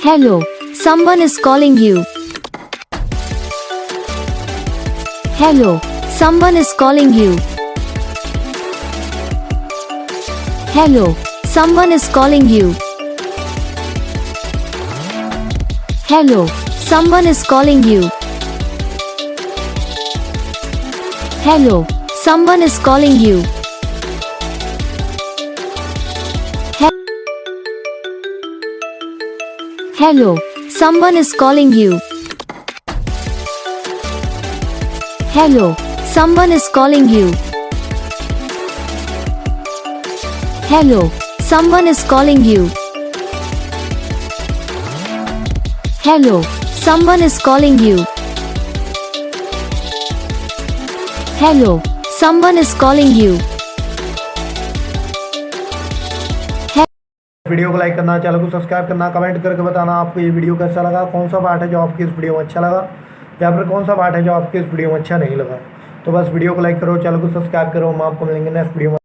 Hello, someone is calling you. Hello, someone is calling you. Hello, someone is calling you. Hello, someone is calling you. Hello, someone is calling you. Hello, someone is calling you. Hello, someone is calling you. Hello, someone is calling you. Hello, someone is calling you. Hello, someone is calling you. Video को like करना, channel को subscribe करना, comment करके बताना आपको ये video कैसा लगा, कौन सा पार्ट है जो आपकी इस वीडियो में अच्छा लगा या फिर कौन सा पार्ट है जो आपके इस वीडियो में अच्छा नहीं लगा। तो बस वीडियो को लाइक करो, चैनल को सब्सक्राइब करो। हम आपको मिलेंगे नेक्स्ट वीडियो में।